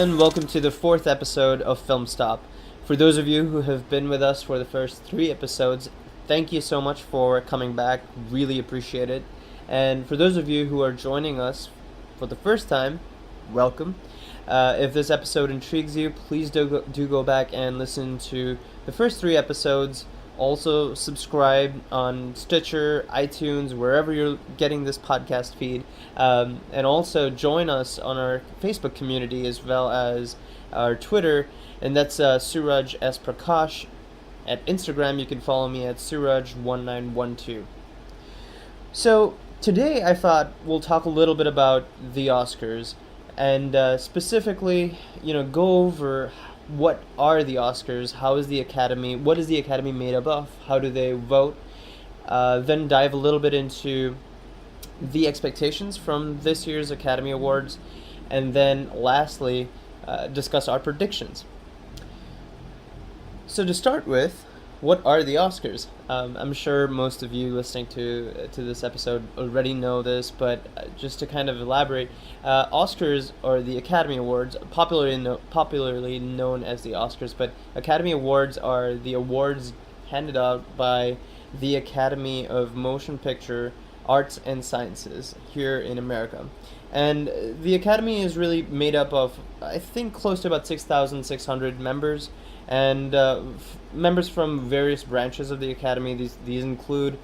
and welcome to the fourth episode of FilmStop. For those of you who have been with us for the first three episodes, thank you so much for coming back. Really appreciate it. And for those of you who are joining us for the first time, welcome. If this episode intrigues you, please do go back and listen to the first three episodes. Also, subscribe on Stitcher, iTunes, wherever you're getting this podcast feed. And also join us on our Facebook community as well as our Twitter. And that's Suraj S. Prakash. At Instagram, you can follow me at Suraj1912. So, today I thought we'll talk a little bit about the Oscars. And specifically, go over what are the Oscars, how is the Academy, what is the Academy made up of, how do they vote, then dive a little bit into the expectations from this year's Academy Awards, and then lastly, discuss our predictions. So to start with, what are the Oscars? I'm sure most of you listening to this episode already know this, but just to kind of elaborate, Oscars, or the Academy Awards, popularly known as the Oscars, but Academy Awards are the awards handed out by the Academy of Motion Picture Arts and Sciences here in America. And the Academy is really made up of, I think, close to about 6,600 members, and members from various branches of the Academy. These include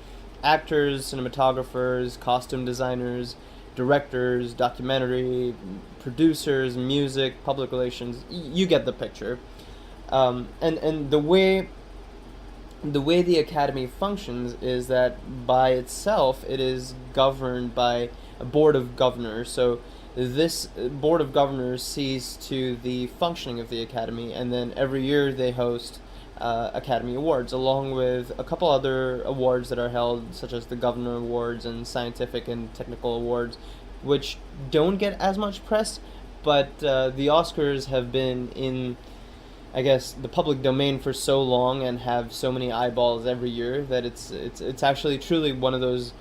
actors, cinematographers, costume designers, directors, documentary, producers, music, public relations. You get the picture. And the way the Academy functions is that by itself it is governed by a board of governors. So this board of governors sees to the functioning of the Academy, and then every year they host Academy Awards, along with a couple other awards that are held, such as the Governor Awards and Scientific and Technical Awards, which don't get as much press, but the Oscars have been in, I guess, the public domain for so long and have so many eyeballs every year that it's actually truly one of those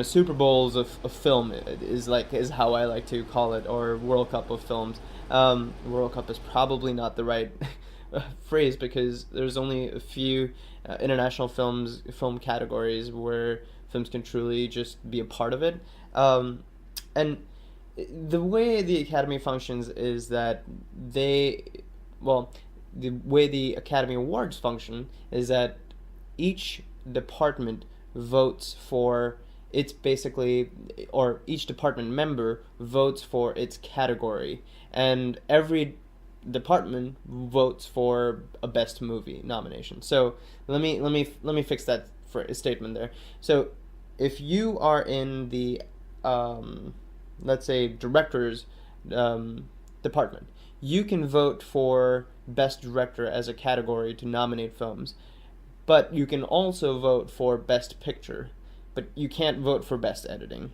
Super Bowls of film is how I like to call it, or World Cup of films. World Cup is probably not the right phrase, because there's only a few international film categories where films can truly just be a part of it. And the way the Academy functions is that the way the Academy Awards function is that each department votes for it's basically, or each department member votes for its category, and every department votes for a best movie nomination. So let me fix that for a statement there. So if you are in the let's say directors department, you can vote for best director as a category to nominate films, but you can also vote for best picture, but you can't vote for best editing.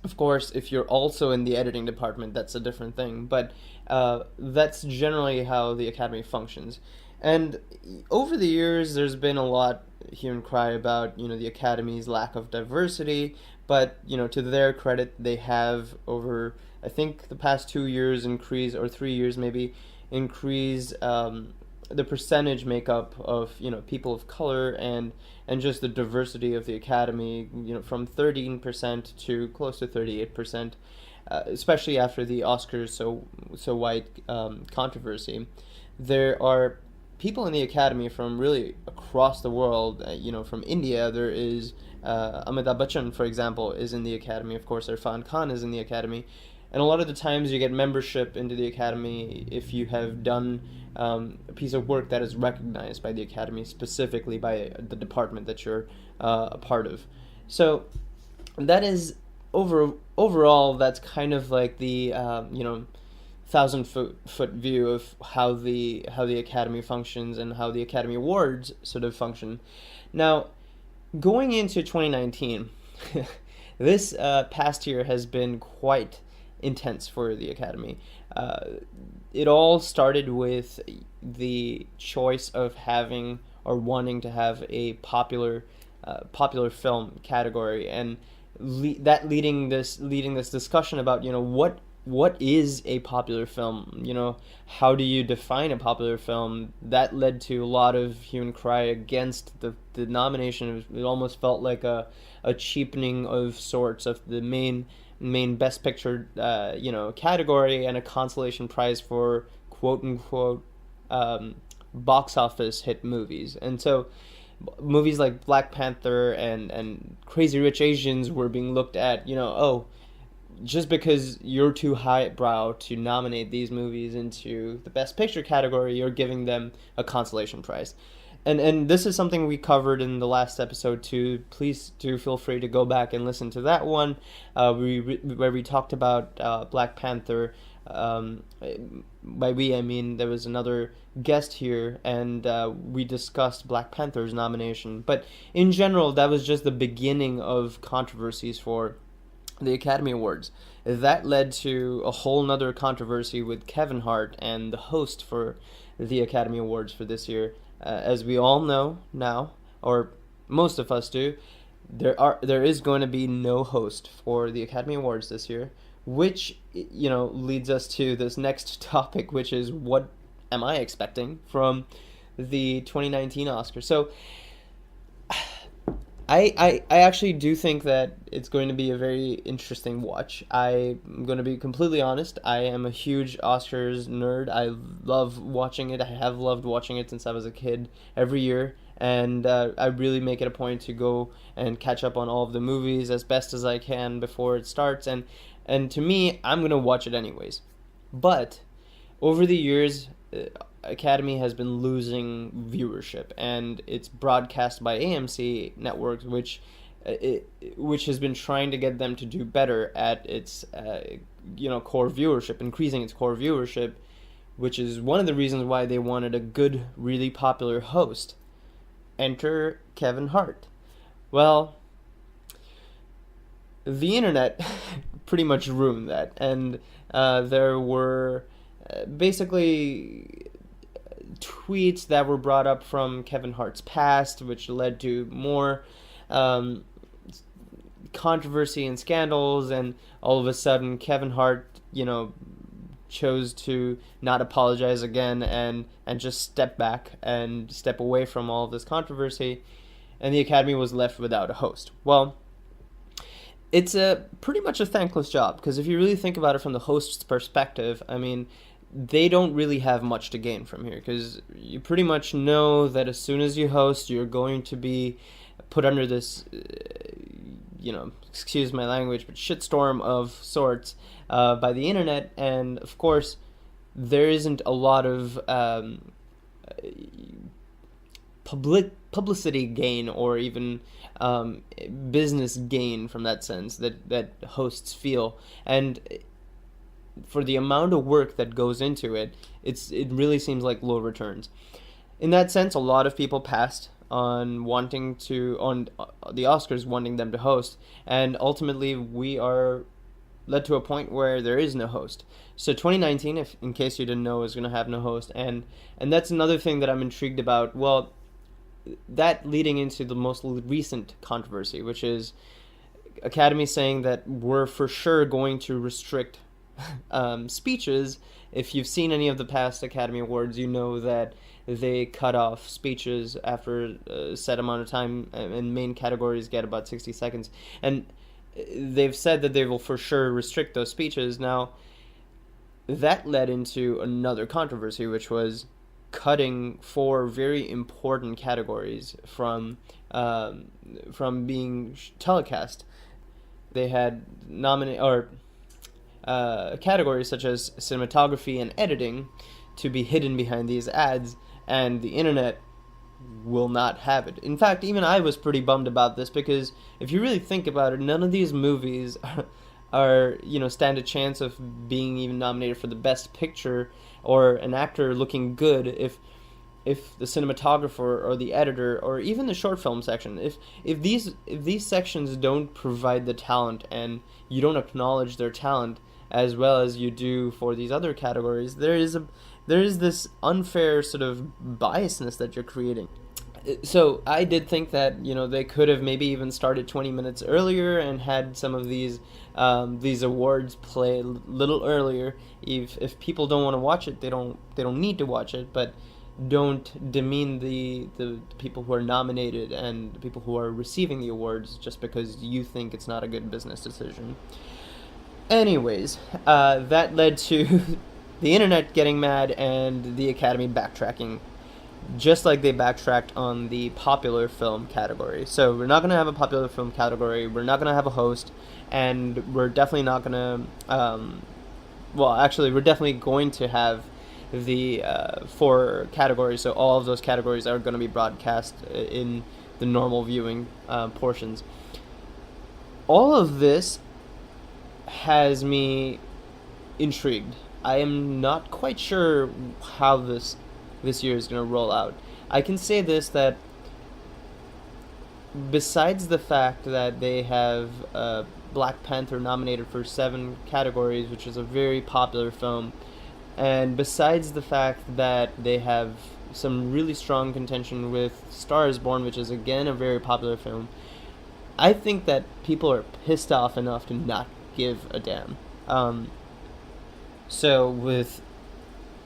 Of course, if you're also in the editing department, that's a different thing, but that's generally how the Academy functions. And over the years, there's been a lot hue and cry about, the Academy's lack of diversity, but, to their credit, they have over, I think, the past 2 years increased, or 3 years maybe, increased the percentage makeup of people of color and just the diversity of the Academy, from 13% to close to 38%, especially after the Oscars so wide controversy. There are people in the Academy from really across the world. From India, there is Amitabh Bachchan, for example, is in the Academy. Of course, Irfan Khan is in the Academy. And a lot of the times you get membership into the Academy if you have done a piece of work that is recognized by the Academy, specifically by the department that you're a part of. So that is overall, that's kind of like the 1,000-foot view of how the Academy functions and how the Academy Awards sort of function. Now, going into 2019, this past year has been quite intense for the Academy. It all started with the choice of having or wanting to have a popular film category, and leading this discussion about what what is a popular film? How do you define a popular film? That led to a lot of hue and cry against the nomination. It almost felt like a cheapening of sorts of the main best picture category, and a consolation prize for quote unquote box office hit movies. And so movies like Black Panther and Crazy Rich Asians were being looked at, oh, just because you're too highbrow to nominate these movies into the Best Picture category, you're giving them a consolation prize. And this is something we covered in the last episode too. Please do feel free to go back and listen to that one, where we talked about Black Panther. By we, I mean there was another guest here, and we discussed Black Panther's nomination. But in general, that was just the beginning of controversies for the Academy Awards. That led to a whole nother controversy with Kevin Hart and the host for the Academy Awards for this year. As we all know now, or most of us do, there is going to be no host for the Academy Awards this year, which leads us to this next topic, which is what am I expecting from the 2019 Oscars. So I actually do think that it's going to be a very interesting watch. I'm going to be completely honest. I am a huge Oscars nerd. I love watching it. I have loved watching it since I was a kid every year. And I really make it a point to go and catch up on all of the movies as best as I can before it starts. And to me, I'm going to watch it anyways. But over the years, Academy has been losing viewership, and it's broadcast by AMC networks, which has been trying to get them to do better at its core viewership, increasing its core viewership, which is one of the reasons why they wanted a good, really popular host. Enter Kevin Hart. Well, the internet pretty much ruined that, and there were basically tweets that were brought up from Kevin Hart's past, which led to more controversy and scandals, and all of a sudden Kevin Hart, chose to not apologize again and just step back and step away from all of this controversy, and the Academy was left without a host. Well, it's pretty much a thankless job, because if you really think about it from the host's perspective, I mean, they don't really have much to gain from here, because you pretty much know that as soon as you host, you're going to be put under this, excuse my language, but shitstorm of sorts by the internet. And of course, there isn't a lot of publicity gain, or even business gain from that sense that hosts feel. And for the amount of work that goes into it, it really seems like low returns. In that sense, a lot of people passed on the Oscars wanting them to host, and ultimately we are led to a point where there is no host. So 2019, if in case you didn't know, is going to have no host, and that's another thing that I'm intrigued about. Well, that leading into the most recent controversy, which is Academy saying that we're for sure going to restrict speeches. If you've seen any of the past Academy Awards, you know that they cut off speeches after a set amount of time, and main categories get about 60 seconds. And they've said that they will for sure restrict those speeches. Now, that led into another controversy, which was cutting 4 very important categories from being telecast. They had categories such as cinematography and editing to be hidden behind these ads, and the internet will not have it. In fact, even I was pretty bummed about this, because if you really think about it, none of these movies are stand a chance of being even nominated for the Best Picture or an actor looking good if the cinematographer or the editor or even the short film section, if these sections don't provide the talent, and you don't acknowledge their talent as well as you do for these other categories, there is this unfair sort of biasness that you're creating. So I did think that they could have maybe even started 20 minutes earlier and had some of these awards play a little earlier. If people don't want to watch it, they don't need to watch it, but don't demean the people who are nominated and the people who are receiving the awards just because you think it's not a good business decision. Anyways, that led to the internet getting mad and the Academy backtracking, just like they backtracked on the popular film category. So we're not going to have a popular film category, we're not going to have a host, and we're definitely not going to, well, actually, we're definitely going to have the four categories, so all of those categories are going to be broadcast in the normal viewing portions. All of this has me intrigued. I am not quite sure how this year is going to roll out. I can say this, that besides the fact that they have Black Panther nominated for 7 categories, which is a very popular film, and besides the fact that they have some really strong contention with Star is Born, which is again a very popular film, I think that people are pissed off enough to not give a damn. So with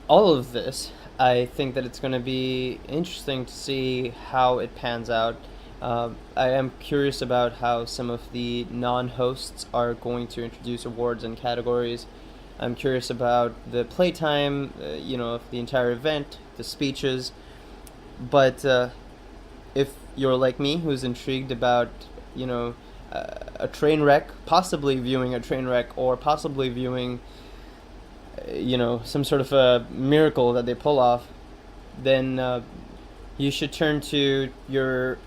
all of this, I think that it's going to be interesting to see how it pans out. I am curious about how some of the non-hosts are going to introduce awards and categories. I'm curious about the playtime, of the entire event, the speeches. But if you're like me, who's intrigued about, a train wreck, possibly viewing a train wreck, or possibly viewing, some sort of a miracle that they pull off, then you should turn to your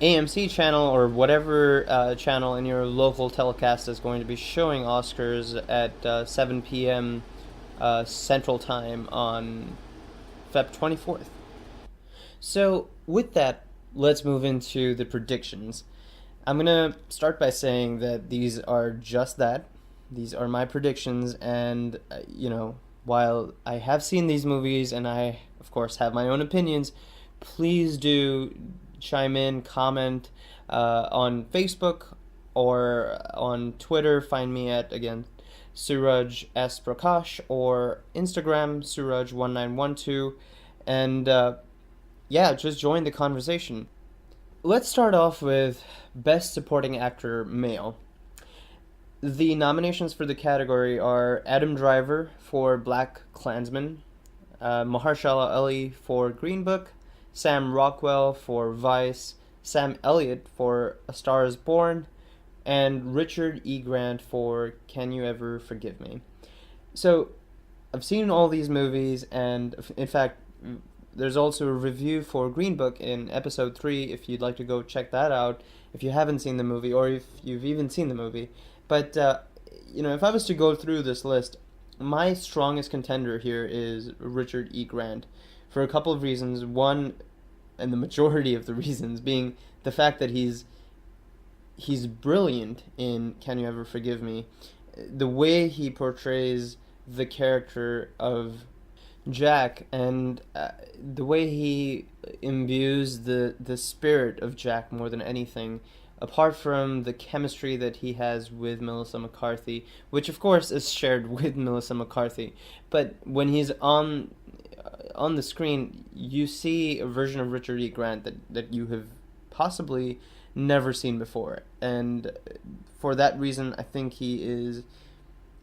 AMC channel or whatever channel in your local telecast is going to be showing Oscars at 7 p.m. Central Time on Feb 24th. So with that, let's move into the predictions. I'm going to start by saying that these are just that. These are my predictions, and, while I have seen these movies and I, of course, have my own opinions, please do chime in, comment on Facebook or on Twitter. Find me at, again, Suraj S. Prakash, or Instagram, Suraj1912, and just join the conversation. Let's start off with Best Supporting Actor Male. The nominations for the category are Adam Driver for Black Klansman, Mahershala Ali for Green Book, Sam Rockwell for Vice, Sam Elliott for A Star is Born, and Richard E. Grant for Can You Ever Forgive Me? So, I've seen all these movies, and in fact, there's also a review for Green Book in episode 3 if you'd like to go check that out if you haven't seen the movie, or if you've even seen the movie. But, if I was to go through this list, my strongest contender here is Richard E. Grant, for a couple of reasons. One, and the majority of the reasons, being the fact that he's brilliant in Can You Ever Forgive Me. The way he portrays the character of Jack, and the way he imbues the spirit of Jack more than anything, apart from the chemistry that he has with Melissa McCarthy, which of course is shared with Melissa McCarthy, but when he's on the screen, you see a version of Richard E. Grant that you have possibly never seen before, and for that reason, I think he is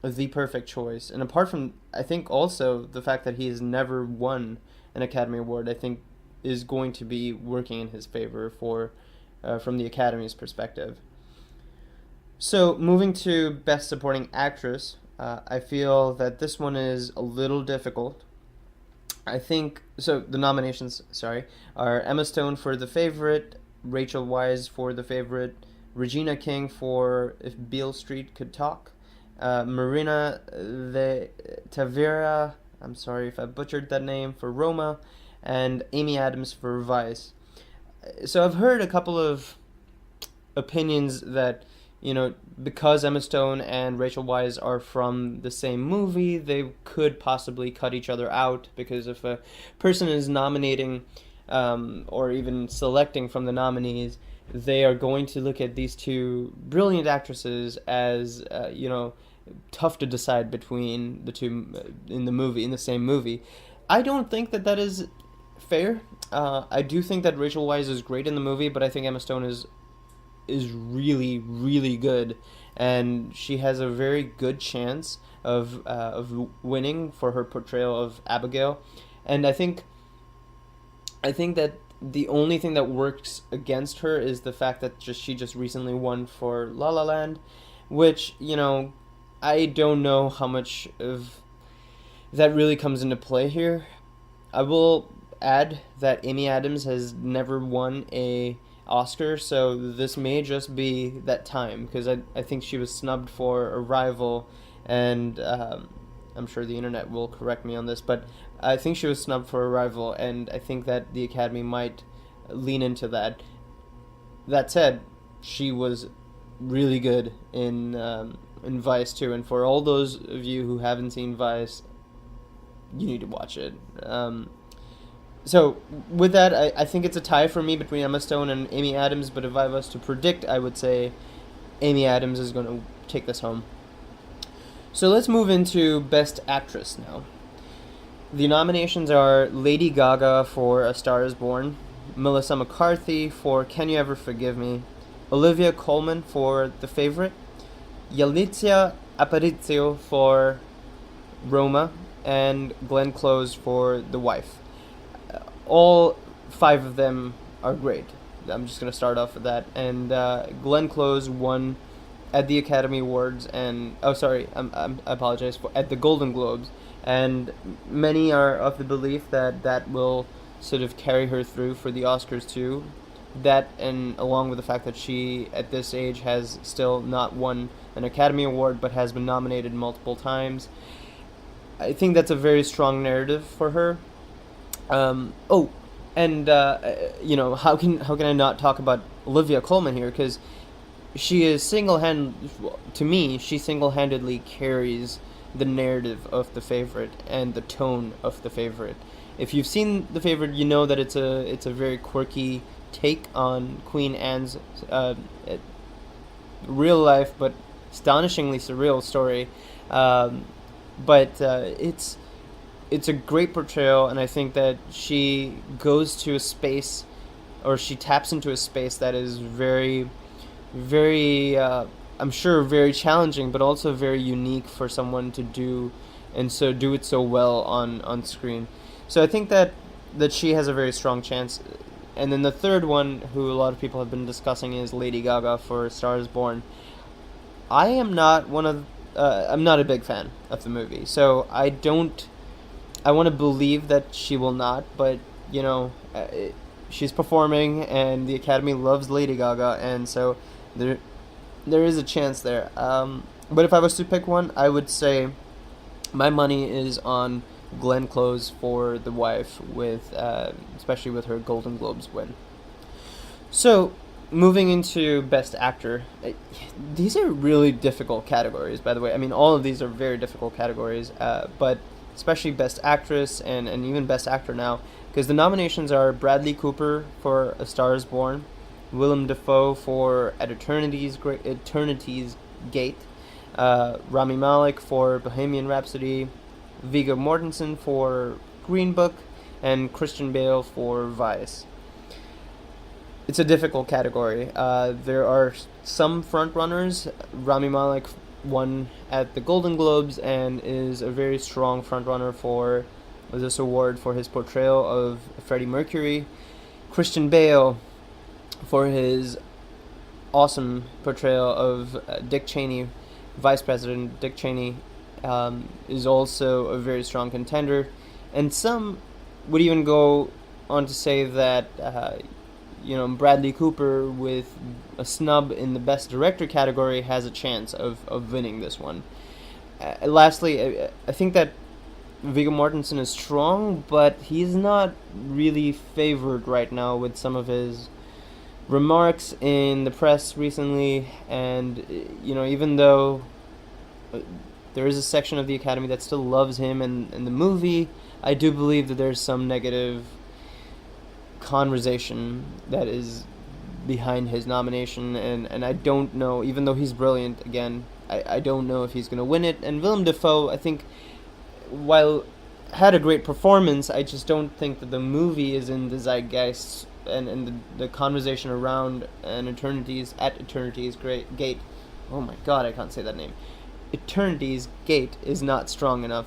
the perfect choice. And apart from, I think also the fact that he has never won an Academy Award, I think is going to be working in his favor from the Academy's perspective. So moving to Best Supporting Actress, I feel that this one is a little difficult. I think, so the nominations, are Emma Stone for The Favorite, Rachel Weisz for The Favorite, Regina King for If Beale Street Could Talk, Marina de Tavira, I'm sorry if I butchered that name, for Roma, and Amy Adams for Vice. So I've heard a couple of opinions that, because Emma Stone and Rachel Weisz are from the same movie, they could possibly cut each other out, because if a person is nominating or even selecting from the nominees, they are going to look at these two brilliant actresses as tough to decide between the two in the same movie. I don't think that that is fair. I do think that Rachel Weisz is great in the movie, but I think Emma Stone is really, really good, and she has a very good chance of winning for her portrayal of Abigail. And I think that the only thing that works against her is the fact that she just recently won for La La Land, which I don't know how much of that really comes into play here. I will add that Amy Adams has never won a Oscar, so this may just be that time, because I think she was snubbed for Arrival, and I'm sure the internet will correct me on this, but I think she was snubbed for Arrival, and I think that the Academy might lean into that. That said, she was really good in Vice too, and for all those of you who haven't seen Vice, you need to watch it. So with that, I think it's a tie for me between Emma Stone and Amy Adams, but if I was to predict, I would say Amy Adams is going to take this home. So let's move into Best Actress now. The nominations are Lady Gaga for A Star is Born, Melissa McCarthy for Can You Ever Forgive Me, Olivia Colman for The Favorite, Yalitza Aparicio for Roma, and Glenn Close for The Wife. All 5 of them are great. I'm just going to start off with that. And Glenn Close won at the Academy Awards, and I apologize, at the Golden Globes, and many are of the belief that that will sort of carry her through for the Oscars too. That, and along with the fact that she at this age has still not won an Academy Award but has been nominated multiple times, I think that's a very strong narrative for her. How can I not talk about Olivia Colman here, because she is she single-handedly carries the narrative of The Favorite and the tone of The Favorite. If you've seen The Favorite, you know that it's a very quirky take on Queen Anne's real life but astonishingly surreal story. It's a great portrayal, and I think that she goes to a space, or she taps into a space that is very, very, I'm sure, very challenging, but also very unique for someone to do, and so do it so well on screen. So I think that she has a very strong chance. And then the third one, who a lot of people have been discussing, is Lady Gaga for A Star is Born. I'm not a big fan of the movie, so I want to believe that she will not, but she's performing, and the Academy loves Lady Gaga, and so there is a chance there. But if I was to pick one, I would say my money is on Glenn Close for The Wife, especially with her Golden Globes win. So, moving into Best Actor, these are really difficult categories, by the way. I mean, all of these are very difficult categories, but especially Best Actress and even Best Actor now, because the nominations are Bradley Cooper for A Star is Born, Willem Dafoe for At Eternity's Gate, Rami Malek for Bohemian Rhapsody, Viggo Mortensen for Green Book, and Christian Bale for Vice. It's a difficult category. There are some frontrunners. Rami Malek won at the Golden Globes and is a very strong frontrunner for this award for his portrayal of Freddie Mercury. Christian Bale for his awesome portrayal of Dick Cheney, Vice President Dick Cheney, is also a very strong contender. And some would even go on to say that Bradley Cooper, with a snub in the Best Director category, has a chance of winning this one. Lastly, I think that Viggo Mortensen is strong, but he's not really favored right now with some of his remarks in the press recently, and even though there is a section of the Academy that still loves him and the movie, I do believe that there's some negative conversation that is behind his nomination, and I don't know, even though he's brilliant, again, I don't know if he's going to win it. And Willem Dafoe, I think, while had a great performance, I just don't think that the movie is in the zeitgeist, and the conversation around Eternity's great gate. Oh my god, I can't say that name. Eternity's Gate is not strong enough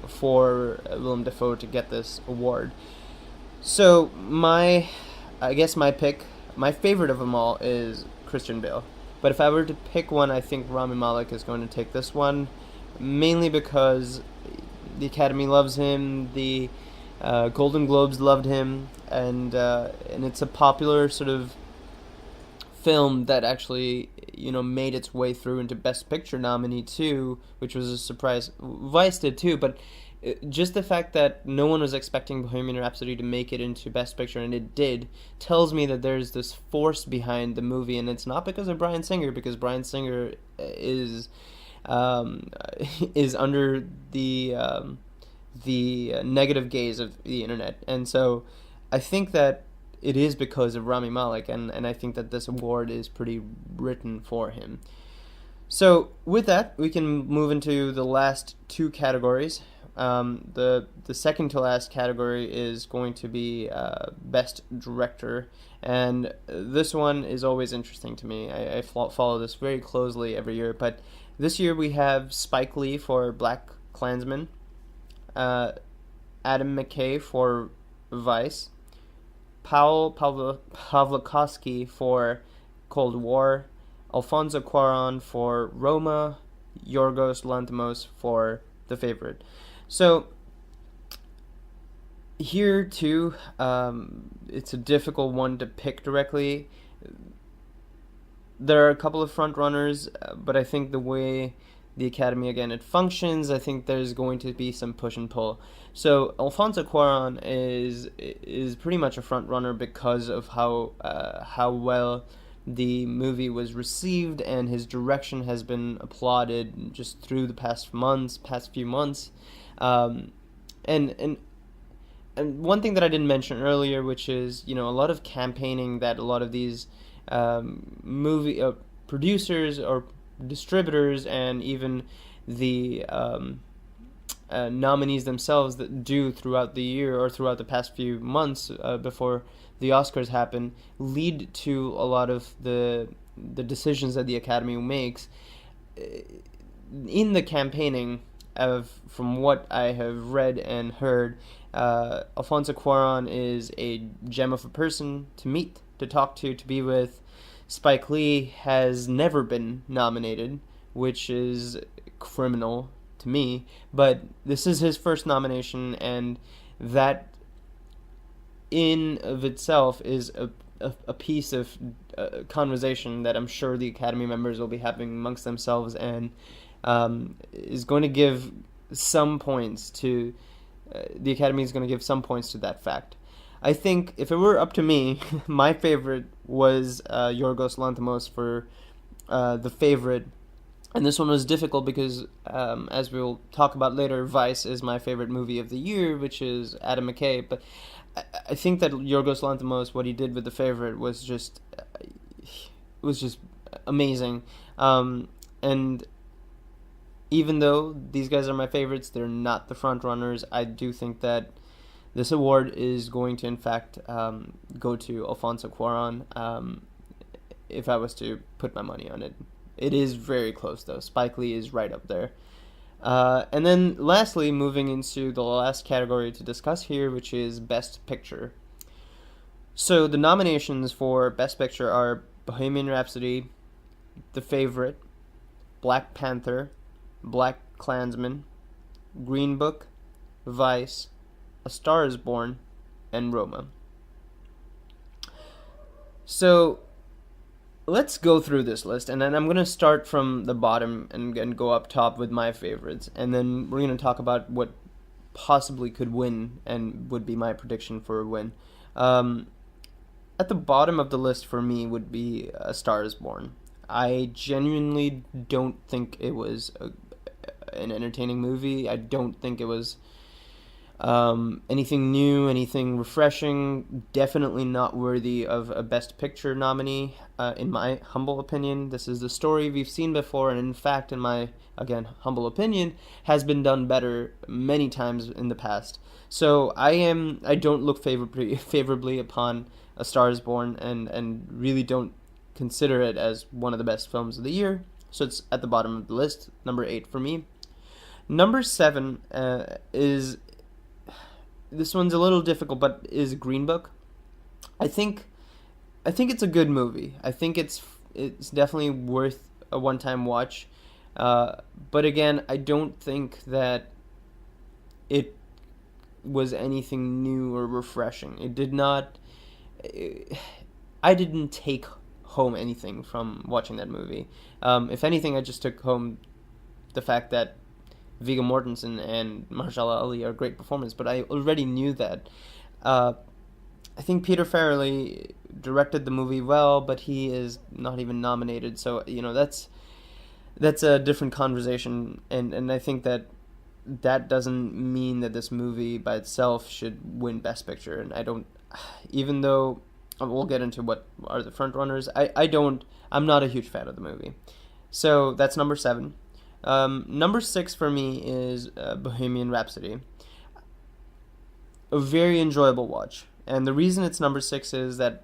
for Willem Dafoe to get this award. So I guess my favorite of them all is Christian Bale. But if I were to pick one, I think Rami Malek is going to take this one, mainly because the Academy loves him, the Golden Globes loved him, and it's a popular sort of film that actually made its way through into Best Picture nominee too, which was a surprise. Vice did too, but just the fact that no one was expecting Bohemian Rhapsody to make it into Best Picture and it did tells me that there's this force behind the movie, and it's not because of Bryan Singer, because Bryan Singer is under the negative gaze of the internet, and so I think that it is because of Rami Malek, and I think that this award is pretty written for him. So with that, we can move into the last two categories. The second to last category is going to be Best Director, and this one is always interesting to me. I follow this very closely every year, but this year we have Spike Lee for Black Klansman, Adam McKay for Vice, Paul Pawlikowski for Cold War, Alfonso Cuarón for Roma, Yorgos Lanthimos for The Favorite. So here too, it's a difficult one to pick directly. There are a couple of front runners, but I think the way the Academy, again, it functions, I think there's going to be some push and pull. So Alfonso Cuarón is pretty much a front runner because of how well the movie was received, and his direction has been applauded just through the past few months. And one thing that I didn't mention earlier, which is a lot of campaigning that a lot of these movie producers or distributors and even the nominees themselves that do throughout the year or throughout the past few months before the Oscars happen, lead to a lot of the decisions that the Academy makes in the campaigning. From what I have read and heard, Alfonso Cuarón is a gem of a person to meet, to talk to be with. Spike Lee has never been nominated, which is criminal to me, but this is his first nomination, and that in of itself is a piece of conversation that I'm sure the Academy members will be having amongst themselves, and is going to give some points to the Academy is going to give some points to that fact. I think if it were up to me, my favorite was Yorgos Lanthimos for The Favorite, and this one was difficult because, as we'll talk about later, Vice is my favorite movie of the year, which is Adam McKay. But I think that Yorgos Lanthimos, what he did with The Favorite, was just amazing. And even though these guys are my favorites, they're not the front runners. I do think that this award is going to, in fact, go to Alfonso Cuarón. If I was to put my money on it, it is very close though. Spike Lee is right up there. And then, lastly, moving into the last category to discuss here, which is Best Picture. So the nominations for Best Picture are Bohemian Rhapsody, The Favorite, Black Panther, Black Klansman, Green Book, Vice, A Star is Born, and Roma. So let's go through this list, and then I'm going to start from the bottom and go up top with my favorites, and then we're going to talk about what possibly could win and would be my prediction for a win. At the bottom of the list for me would be A Star is Born. I genuinely don't think it was an entertaining movie. I don't think it was Anything new, anything refreshing, definitely not worthy of a Best Picture nominee, in my humble opinion. This is the story we've seen before, and in fact, in my, again, humble opinion, has been done better many times in the past. So I don't look favorably upon A Star Is Born, and really don't consider it as one of the best films of the year. So it's at the bottom of the list, number 8 for me. Number 7 is, this one's a little difficult, but is Green Book. I think I think it's a good movie. I think it's definitely worth a one-time watch. But again, I don't think that it was anything new or refreshing. It did not. I didn't take home anything from watching that movie. If anything, I just took home the fact that Viggo Mortensen and Mahershala Ali are great performers, but I already knew that. Uh, I think Peter Farrelly directed the movie well, but he is not even nominated. So that's a different conversation, and I think that doesn't mean that this movie by itself should win Best Picture. And I don't, even though we'll get into what are the front runners. I'm not a huge fan of the movie. So that's number 7. Number 6 for me is Bohemian Rhapsody. A very enjoyable watch. And the reason it's number 6 is that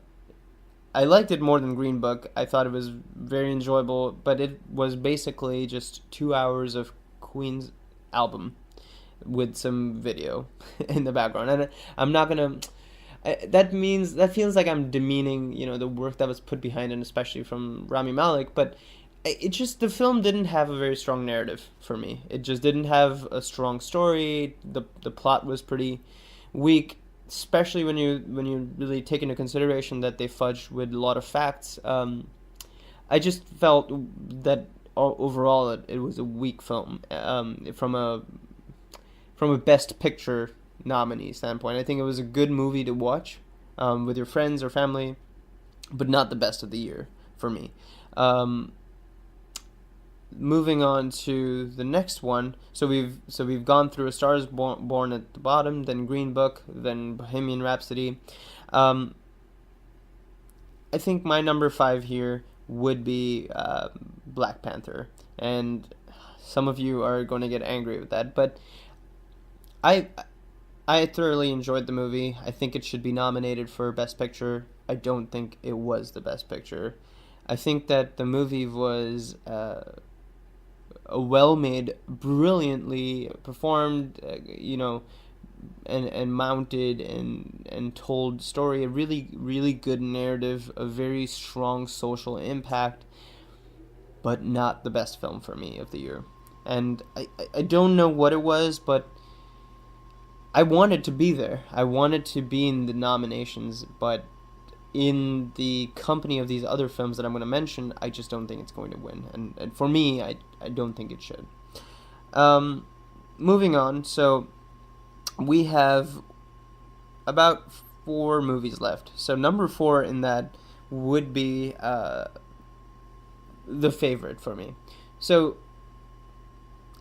I liked it more than Green Book. I thought it was very enjoyable, but it was basically just 2 hours of Queen's album with some video in the background. And I'm not gonna. That feels like I'm demeaning, the work that was put behind it, especially from Rami Malek. But the film didn't have a very strong narrative for me. It just didn't have a strong story. The plot was pretty weak, especially when you really take into consideration that they fudged with a lot of facts. I just felt that overall it was a weak film, from a Best Picture nominee standpoint. I think it was a good movie to watch with your friends or family, but not the best of the year for me. Moving on to the next one, so we've gone through A Star Is Born at the bottom, then Green Book, then Bohemian Rhapsody. I think my number 5 here would be Black Panther, and some of you are going to get angry with that, but I I thoroughly enjoyed the movie. I think it should be nominated for Best Picture. I don't think it was the Best Picture. I think that the movie was a well-made, brilliantly performed, and mounted and told story. A really, really good narrative, a very strong social impact, but not the best film for me of the year. And I don't know what it was, but I wanted to be there. I wanted to be in the nominations, but in the company of these other films that I'm going to mention, I just don't think it's going to win. And for me, I don't think it should. Moving on, so we have about 4 movies left. So number 4 in that would be The Favorite for me. So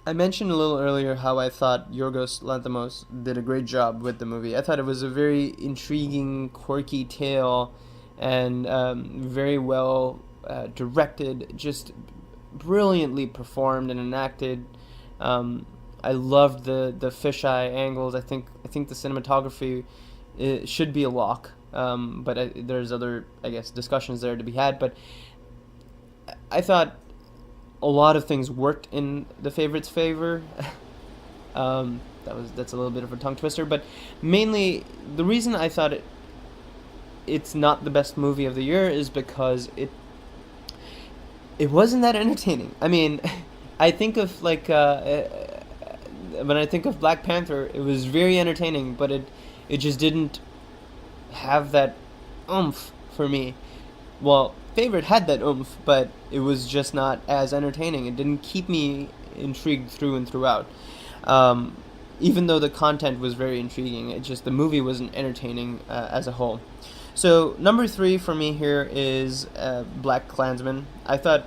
I mentioned a little earlier how I thought Yorgos Lanthimos did a great job with the movie. I thought it was a very intriguing, quirky tale, and very well directed, just brilliantly performed and enacted. I loved the fisheye angles. I think the cinematography should be a lock, but there's other, I guess, discussions there to be had. But I thought a lot of things worked in The Favorite's favor. That's a little bit of a tongue twister, but mainly the reason I thought it's not the best movie of the year is because it wasn't that entertaining. I mean, I think of when I think of Black Panther, it was very entertaining, but it just didn't have that oomph for me. Well, Favorite had that oomph, but it was just not as entertaining. It didn't keep me intrigued through and throughout. Even though the content was very intriguing, the movie wasn't entertaining as a whole. So number 3 for me here is Black Klansman. I thought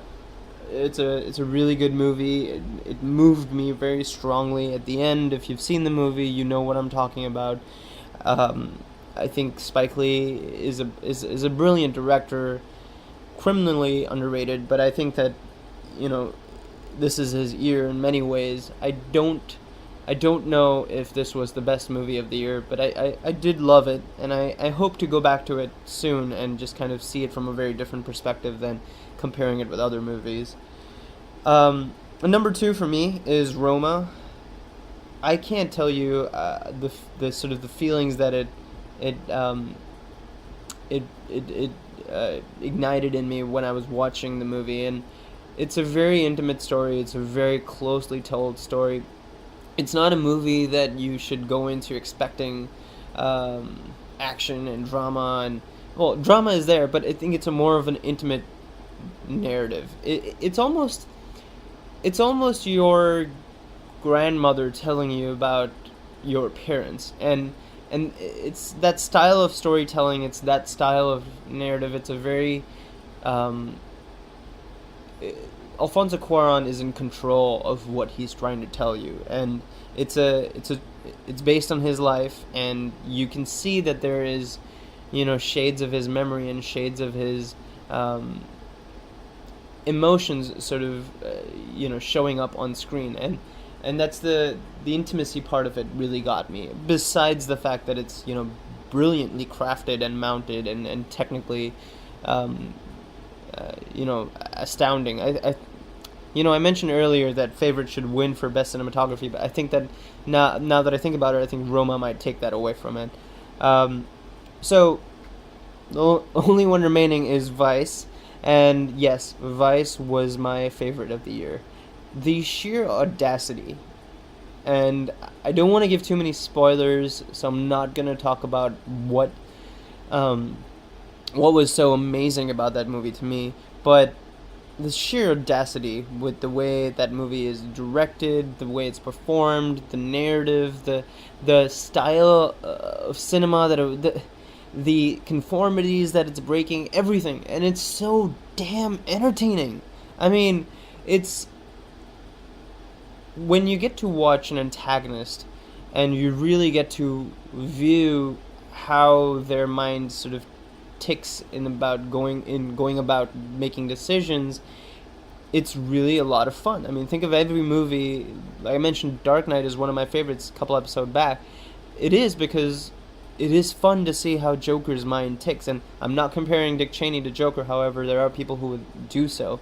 it's a really good movie. It moved me very strongly at the end. If you've seen the movie, you know what I'm talking about. Um, I think Spike Lee is a brilliant director, criminally underrated. But I think that, you know, this is his year in many ways. I don't know if this was the best movie of the year, but I did love it, and I hope to go back to it soon and just kind of see it from a very different perspective than comparing it with other movies. Number two for me is Roma. I can't tell you the sort of the feelings that it um, it ignited in me when I was watching the movie, and it's a very intimate story. It's a very closely told story. It's not a movie that you should go into expecting action and drama, and well, drama is there, but I think it's a more of an intimate narrative. It's almost your grandmother telling you about your parents, and it's that style of storytelling. It's that style of narrative. It's a very um, Alfonso Cuarón is in control of what he's trying to tell you, and it's based on his life, and you can see that there is, shades of his memory and shades of his emotions, sort of, showing up on screen, and that's the intimacy part of it really got me. Besides the fact that it's brilliantly crafted and mounted and technically um, astounding. I mentioned earlier that favorite should win for best cinematography, but I think that now that I think about it, I think Roma might take that away from it. So the only one remaining is Vice, and yes, Vice was my favorite of the year. The sheer audacity, and I don't want to give too many spoilers, so I'm not gonna talk about um, what was so amazing about that movie to me, but the sheer audacity with the way that movie is directed, the way it's performed, the narrative, the style of cinema the conformities that it's breaking, everything, and it's so damn entertaining. I mean, it's when you get to watch an antagonist and you really get to view how their mind sort of ticks going about making decisions, it's really a lot of fun. I mean, think of every movie. Like I mentioned, Dark Knight is one of my favorites a couple episodes back. It is because it is fun to see how Joker's mind ticks, and I'm not comparing Dick Cheney to Joker, however, there are people who would do so.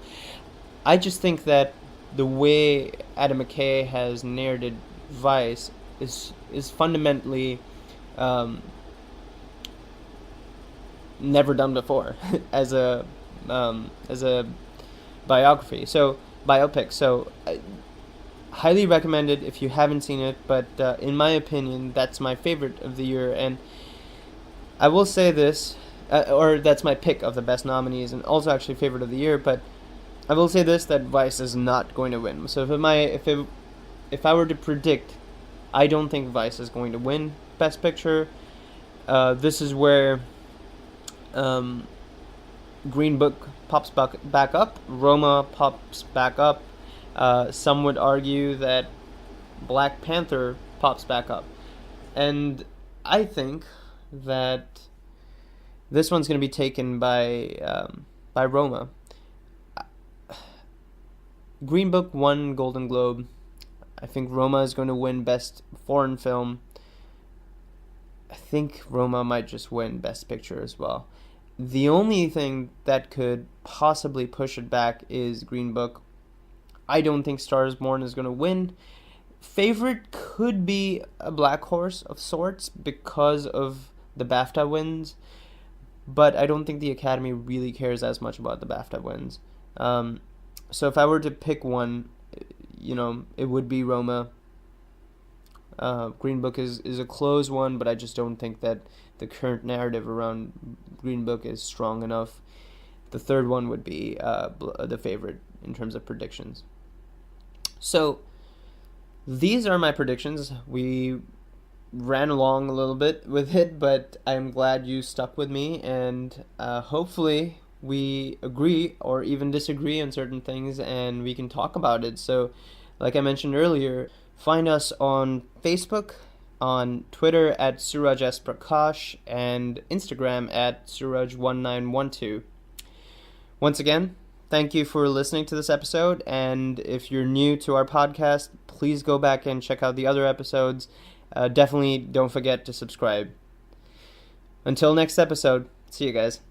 I just think that the way Adam McKay has narrated Vice is fundamentally never done before as a biography. So biopic. So highly recommended if you haven't seen it. But in my opinion, that's my favorite of the year, and I will say this, or that's my pick of the best nominees, and also actually favorite of the year. But I will say this: that Vice is not going to win. So if I were to predict, I don't think Vice is going to win Best Picture. This is where Green Book pops back up, Roma pops back up. Some would argue that Black Panther pops back up, and I think that this one's going to be taken by Roma. Green Book won Golden Globe. I think Roma is going to win Best Foreign Film. I think Roma might just win Best Picture as well. The only thing that could possibly push it back is Green Book. I don't think Stars Born is going to win. Favorite could be a black horse of sorts because of the BAFTA wins, but I don't think the Academy really cares as much about the BAFTA wins. So if I were to pick one, it would be Roma. Green Book is a close one, but I just don't think that the current narrative around Green Book is strong enough. The third one would be the favorite in terms of predictions. So these are my predictions. We ran along a little bit with it, but I'm glad you stuck with me, and hopefully we agree or even disagree on certain things, and we can talk about it. So, like I mentioned earlier, find us on Facebook, on Twitter at Suraj S. Prakash, and Instagram at Suraj1912. Once again, thank you for listening to this episode, and if you're new to our podcast, please go back and check out the other episodes. Definitely don't forget to subscribe. Until next episode, see you guys.